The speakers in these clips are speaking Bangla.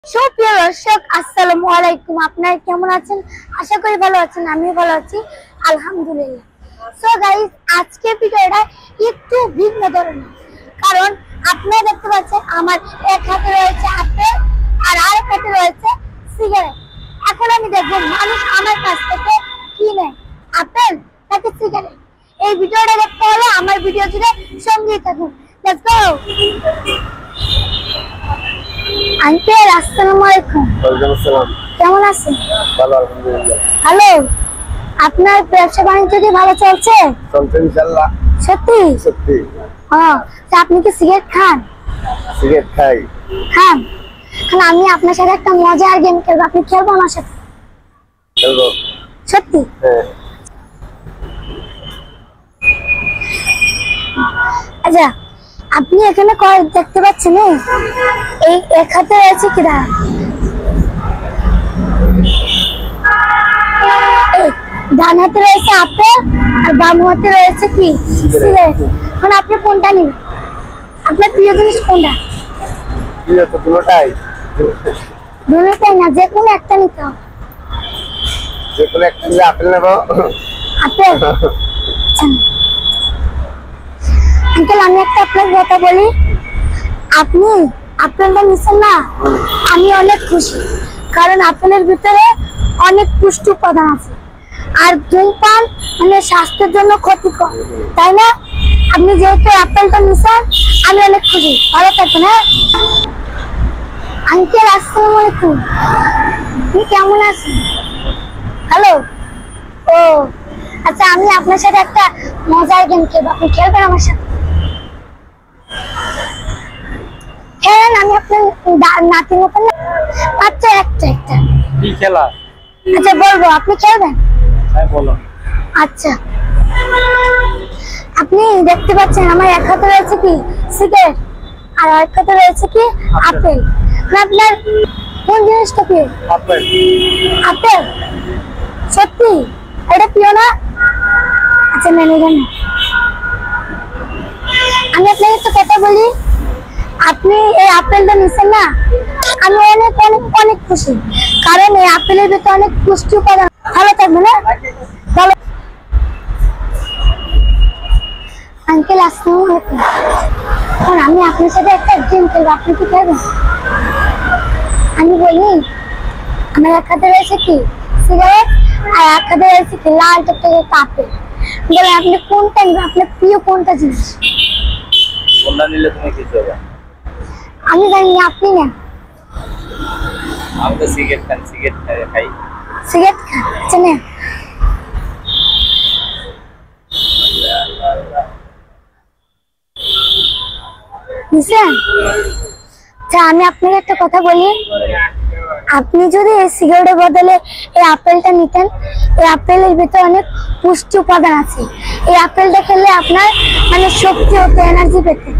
সুপ্রিয় দর্শক আসসালামু আলাইকুম। আপনারা কেমন আছেন? আশা করি ভালো আছেন। আমিও ভালো আছি আলহামদুলিল্লাহ। সো গাইস, আজকের ভিডিওটা একটু ভিন্ন ধরনের, কারণ আপনারা দেখতে পাচ্ছেন আমার এক হাতে রয়েছে আপেল আর আরেক হাতে রয়েছে সিগারেট। এখন আমি দেখব মানুষ আমার কাছ থেকে কি নেয়, আপেল নাকি সিগারেট। এই ভিডিওটা দেখতে হলে আমার ভিডিও জুড়ে সঙ্গেই থাকুন। Let's go. আঙ্কেল আসসালামু আলাইকুম। ওয়ালাইকুম আসসালাম। কেমন আছেন? ভালো আলহামদুলিল্লাহ। হ্যালো, আপনার ব্যবসা বাণিজ্য কি ভালো চলছে? চলছে ইনশাআল্লাহ। সত্যি? সত্যি। হ্যাঁ। আপনি কি সিগারেট খান? সিগারেট খাই। খান? কারণ আমি আপনার সাথে একটা মজার গেম খেলবো, আপনি খেলবো আমার সাথে? খেলবো। সত্যি? হ্যাঁ। আচ্ছা, আপনি এখানে দেখতে পাচ্ছেন এই এক হাতে রয়েছে কি দাঁড়া, ডান হাতে রয়েছে আপেল আর বাম হাতে রয়েছে কি সিগারেট। এখন আপনি কোনটা নেবেন? আপনার প্রিয় জিনিস কোনটা? প্রিয় তো দুটোটাই। দুটোটাই না, যে কোনো একটা নিতে হবে। যে কোনো একটা নিলে আপেল নেব। আপেল? আঙ্কেল, আমি একটা আপনার কথা বলি, আপনি আপেলটা নিচ্ছেন না, আমি অনেক খুশি, কারণ আপেলের ভিতরে অনেক পুষ্টি উপাদান আছে, আর ধূমপান মানে স্বাস্থ্যের জন্য ক্ষতিকর, তাই না? আপনি যেহেতু আপেলটা নিচ্ছেন, আমি অনেক খুশি। ভালো থাকবেন। হ্যাঁ আঙ্কেল, আসসালামু আলাইকুম। আপনি কেমন আছেন? হ্যালো। ও আচ্ছা, আমি আপনার সাথে একটা মজার গেম খেলবো, আপনি খেলবেন আমার সাথে? খেলেন, আমি আপনার নাতির মতন না, বাচ্চা একটা একটা। কি খেলা? আচ্ছা বলবো, আপনি খেলবেন? হ্যাঁ বলো। আচ্ছা, আপনি দেখতে পাচ্ছেন আমার এক হাতে রয়েছে কি সিগারেট আর আরেক হাতে রয়েছে কি আপেল। আপনার কোন জিনিসটা প্রিয়? আপেল। আপেল? সত্যি? এটা প্রিয় না? আচ্ছা মেনে নেন। আমি আপনাকে একটা কথা বলি, আপনি এই আপেলটা নিচ্ছেন না, আমি অনেক অনেক অনেক খুশি, কারণ এই আপেলের ভিতরে অনেক পুষ্টি উপাদান। ভালো থাকবেন। না ভালো। আঙ্কেল আসসালামু আলাইকুম। এখন আমি আপনার সাথে একটা গেম খেলবো, আপনি কি খেলবেন? আমি বলি, আমার এক হাতে রয়েছে কি সিগারেট আর এক হাতে রয়েছে কি লাল টকটকে আপেল। বলেন আপনি কোনটা নেবেন, আপনার প্রিয় কোনটা জিনিস? কোনটা নিলে তুমি কি করবে? আমি জানি না, আপনি নেন। আমি তো সিগারেট খাই। সিগারেট খান? আচ্ছা নেন। বুঝলেন? আচ্ছা, আমি আপনাকে একটা কথা বলি, আপনি যদি এই সিগারেটের বদলে এই আপেলটা নিতেন, এই আপেলের ভিতরে অনেক পুষ্টি উপাদান আছে, এই আপেলটা খেলে আপনার মানে শক্তি হতো, এনার্জি পেতেন।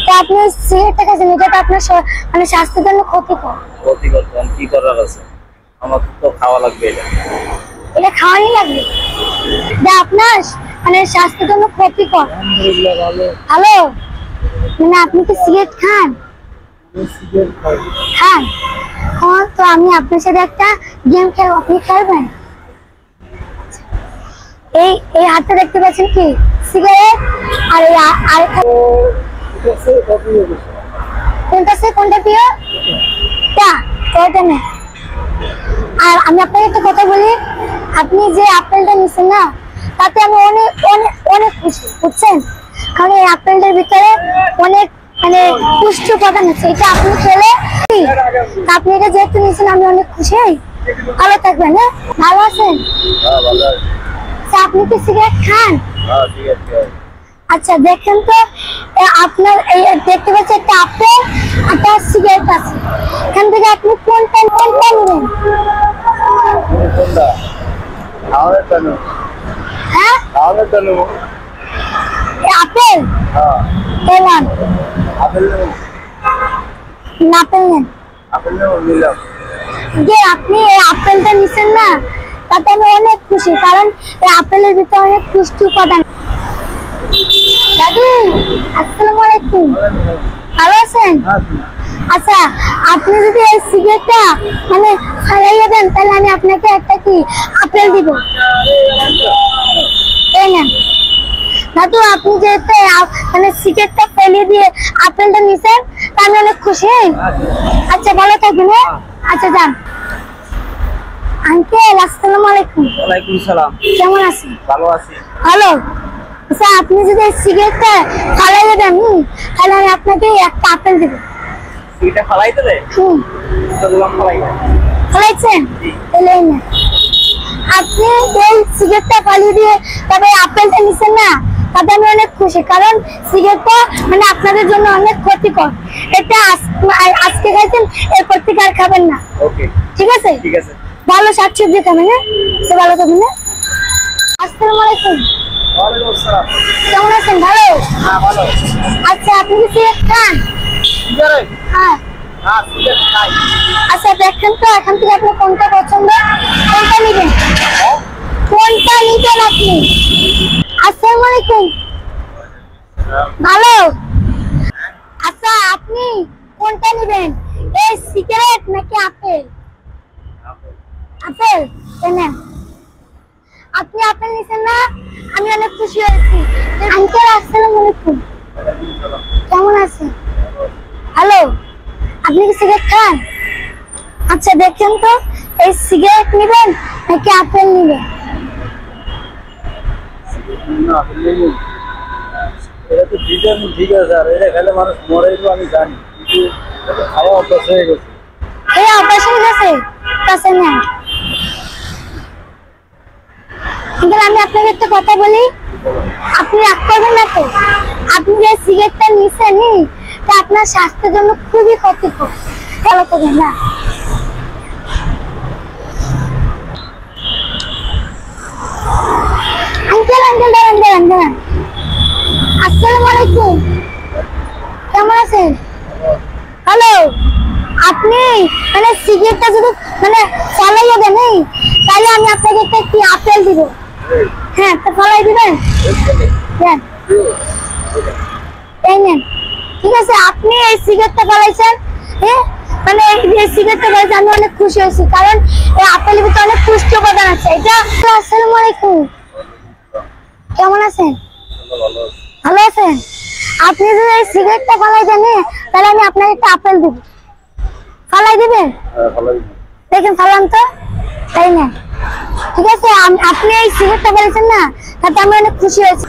তো আপনি সিগারেটটা খাচ্ছেন, এটা তো আপনার মানে স্বাস্থ্যের জন্য ক্ষতিকর। কি করার আছে? আমার তো খাওয়া লাগবে। এটা খাওয়াই লাগবে, এটা আপনার মানে স্বাস্থ্যের জন্য ক্ষতিকর। ভালো মানে আপনি কি সিগারেট খান? খান? তো আমি আপনার সাথে একটা গেম খেলবো, আপনি খেলবেন? এই এই হাতে দেখতে পাচ্ছেন কি সিগারেট আর এই আরেকটা, কোনটা প্রিয়? না। আর আমি আপনাকে একটা কথা বলি, আপনি যে আপেলটা নিচ্ছেন না, তাতে আমি অনেক অনেক অনেক খুশি, বুঝছেন? কারণ এই আপেলটার ভিতরে অনেক মানে পুষ্টি উপাদান আছে, এটা আপনি খেলে, আপনি এটা যেহেতু নিচ্ছেন, আমি অনেক খুশি। ভালো থাকবেন। হ্যাঁ ভালো আছেন? আপনি কি সিগারেট খান? আচ্ছা দেখেন তো, আপনার এই দেখতে পাচ্ছি একটা আপেল একটা সিগারেট আছে, এখান থেকে আপনি কোনটা নেবেন? হ্যাঁ আপেল? কেমন আপেল নেন? যে আপনি এই আপেলটা নিচ্ছেন না, তাতে আমি অনেক খুশি, কারণ এই আপেলের ভিতরে অনেক পুষ্টি উপাদান। দাদু আসসালামু আলাইকুম। ভালো আছেন? আচ্ছা, আপনি যদি এই সিগারেটটা মানে ফালাইয়া দেন তাহলে আমি আপনাকে একটা কি আপেল দিব। এই নেন দাদু, আপনি যেহেতু মানে সিগারেটটা ফেলে দিয়ে আপেলটা নিছেন তা আমি অনেক খুশি। আচ্ছা ভালো থাকবেন। আচ্ছা যান। আঙ্কেল আসসালামু আলাইকুম। ওয়ালাইকুম সালাম। কেমন আছেন? ভালো আছি। ভালো। আচ্ছা, আপনি যদি এই সিগারেটটা ফালাইয়া দেন তাহলে আমি আপনাকে একটা আপেল দিব। এটা ফালাই দেবে? ফালাই না। ফালাইছেন? তাহলে এই নেন। আপনি এই সিগারেটটা ফালিয়ে দিয়ে তবে আপেলটা নিছেন না, তাতে আমি অনেক খুশি, কারণ সিগারেটটা মানে আপনাদের জন্য অনেক ক্ষতিকর। এটা আজকে খাইছেন, এরপর থেকে আর খাবেন না। ওকে, ঠিক আছে? ঠিক আছে। ভালো শাকসবজি খাবেন। হ্যাঁ, সে ভালো থাকবেন। আসসালামু আলাইকুম। ওয়ালাইকুম আসসালাম। কেমন আছেন? ভালো। হ্যাঁ ভালো। আচ্ছা, আপনি কি সিগারেট খান? সিগারেট? হ্যাঁ। হ্যাঁ সিগারেট খাই। আচ্ছা দেখেন তো এখান থেকে আপনার কোনটা পছন্দ, কোনটা নিবেন? কোনটা নিবেন আপনি? আসসালামু আলাইকুম। ভালো। আচ্ছা, আপনি কোনটা নিবেন, এই সিগারেট নাকি আপেল? আপেল। নেন। আপনি আপেল নিছেন না, আমি অনেক খুশি হয়েছি। আঙ্কেল আসসালামু আলাইকুম। কেমন আছেন? হ্যালো, আপনি কি সিগারেট খান? আচ্ছা দেখেন তো এই সিগারেট নিবেন নাকি আপেল নিবেন? এটা তো ভিটামিন ঠিক আছে, আর এটা খেলে মানুষ মরে তো আমি জানি, কিন্তু খাওয়া অভ্যাস হয়ে গেছে। এই অভ্যাস হয়ে গেছে? কাছে নেন। আঙ্কেল, আমি আপনাকে একটা কথা বলি, আপনি রাগ করবেন না তো? আপনি যে সিগারেটটা নিছেন তা আপনার স্বাস্থ্যের জন্য খুবই ক্ষতিকর। ভালো থাকবেন না। আঙ্কেল আঙ্কেল দাঁড়ান দাঁড়ান দাঁড়ান। আসসালামু আলাইকুম। কেমন আছেন? হ্যালো, আপনি মানে সিগারেটটা যদি মানে ফলাইয়া দেন তাহলে আমি আপনাকে একটা কি আপেল দিব। হ্যাঁ, তো ফলাই দিবেন? দেন। এই নেন। ঠিক আছে, আপনি এই সিগারেটটা ফলাইছেন, হ্যাঁ মানে এই সিগারেটটা ফলাইছে আমি অনেক খুশি হয়েছি, কারণ এই আপেলের ভিতরে অনেক পুষ্টি উপাদান আছে। এটা। আসসালামু আলাইকুম। কেমন আছেন? ভালো আছেন? আপনি যদি এই সিগারেটটা ফালাই দেন তাহলে আমি আপনাকে একটা আপেল দিব। ফালাই দিবেন? দেখেন ফালান তো। তাই না? ঠিক আছে, আপনি এই সিগারেটটা ফালাইছেন না, তাতে আমি অনেক খুশি হয়েছি।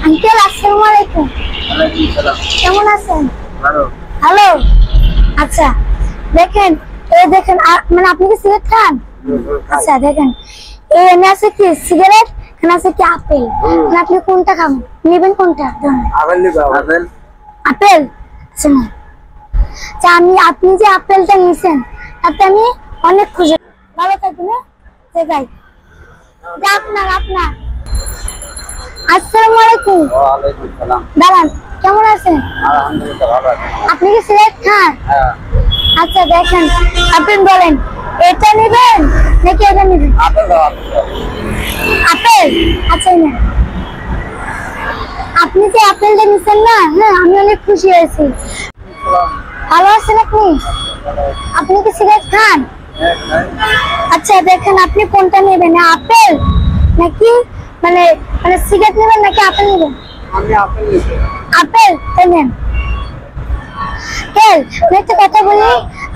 আঙ্কেল আসসালামু আলাইকুম। কেমন আছেন? ভালো। আচ্ছা দেখেন, এই দেখেন মানে আপনি কি সিগারেট খান? আচ্ছা দেখেন, এই এনে আছে কি সিগারেট, এখানে আছে কি আপেল। আপনি কোনটা খাবেন, নেবেন কোনটা? আপেল নিব। আপেল? আপেল। আচ্ছা আপনি যে আপেলটা নিছেন তাতে আমি অনেক খুশি। ভালো থাকবেন। হ্যাঁ, আপনার আপনার। আসসালামু আলাইকুম। ওয়ালাইকুম সালাম। দাঁড়ান, কেমন আছেন? আলহামদুলিল্লাহ ভালো আছি। আপনি কি সিগারেট খান? হ্যাঁ। আচ্ছা দেখেন, আপনি বলেন এটা নেবেন নাকি এটা নেবেন? আপেল দাও। আপেল। আচ্ছা নেন। আপনি যে আপেলটা নিছেন না, হ্যাঁ আমি অনেক খুশি হয়েছি। ভালো আছেন আপনি? আপনি কি সিগারেট খান? আচ্ছা দেখেন, আপনি কোনটা নেবেন, আপেল নাকি মানে মানে সিগারেট নেবেন নাকি আপেল নেবেন? আমি আপেল নিব। আপেল। তাই নেন। আমি একটা কথা বলি,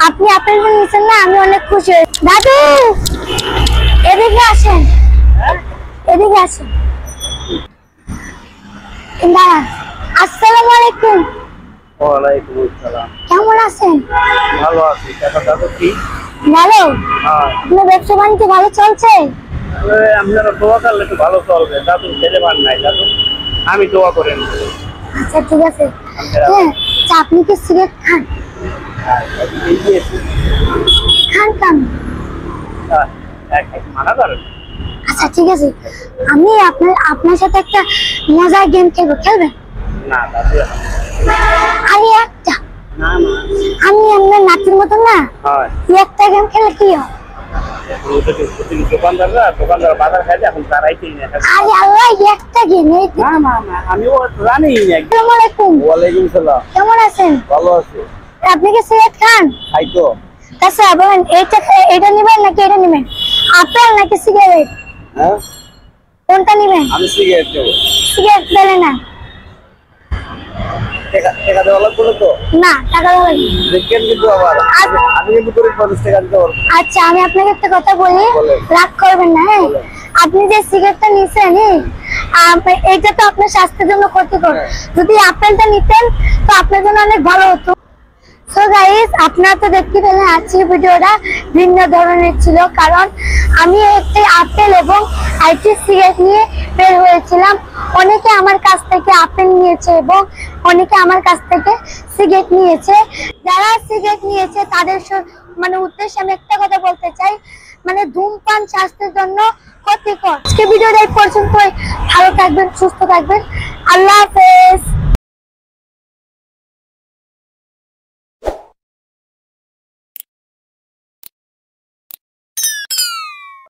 আপনি আপেলটা নিছেন না, আমি অনেক খুশি হয়েছি। দাদু এদিকে আসেন, এদিকে আসেন। দাঁড়ান। আসসালামু আলাইকুম। ওয়ালাইকুম আসসালাম। কেমন আছেন? ভালো আছি। দাদু কি ভালো? হ্যাঁ। আপনার ব্যবসা বাণিজ্য ভালো চলছে? আপনারা দোয়া করলে একটু ভালো চলবে। দাদু ছেলে পান নাই, দাদু আমি দোয়া করেন। আচ্ছা ঠিক আছে। হ্যাঁ, আপনি কি সিগারেট খান? খান খান। মানা করেন? আচ্ছা ঠিক আছে, আমি আপনার সাথে একটা মজার গেম খেলবো, খেলবেন? না দাদু আরে একটা, না আমি আপনার নাতির মতো না, হয় একটা গেম খেলে কি হয়? দোকানদার বাজার খাইলে এখন তারাইতেই না। আরে আল্লাহ, একটা গেম এই তো। না আমিও জানি না। আসসালামু আলাইকুম। ওয়ালাইকুম সালাম। কেমন আছেন? ভালো আছি। আপনি কি সিগারেট খান? খাই তো। আচ্ছা বলেন, এটা নিবেন নাকি এটা নিবেন? আপেল নাকি সিগারেট? হ্যাঁ, কোনটা নিবেন? আমি সিগারেট খাবো। সিগারেট দিলে না। টাকা দেওয়া লাগবে না তো? না, টাকা দেওয়া লাগবে না। দেখেন কিন্তু আবার আমি কিন্তু গরিব মানুষ, টাকা দিতে পারবো না। আচ্ছা, আমি আপনাকে একটা কথা বলি, বলেন। রাগ করবেন না। হ্যাঁ, বলেন। আপনি যে সিগারেটটা নিছেন, এটা তো আপনার স্বাস্থ্যের জন্য ক্ষতিকর। হ্যাঁ। যদি আপেলটা নিতেন তো আপনার জন্য অনেক ভালো হতো। সো গাইস, আপনারা তো দেখতে পেলেন আজকের ভিডিওটা ভিন্ন ধরনের ছিল, কারণ আমি একটি আপেল এবং আইটি সিগারেট নিয়ে বের হয়েছিলাম। অনেকে আমার কাছ থেকে আপেল নিয়েছে এবং অনেকে আমার কাছ থেকে সিগারেট নিয়েছে। যারা সিগারেট নিয়েছে তাদের মানে উদ্দেশ্যে আমি একটা কথা বলতে চাই, মানে ধূমপান স্বাস্থ্যের জন্য ক্ষতিকর। আজকে ভিডিওটা এই পর্যন্তই। ভালো থাকবেন, সুস্থ থাকবেন। আল্লাহ হাফেজ।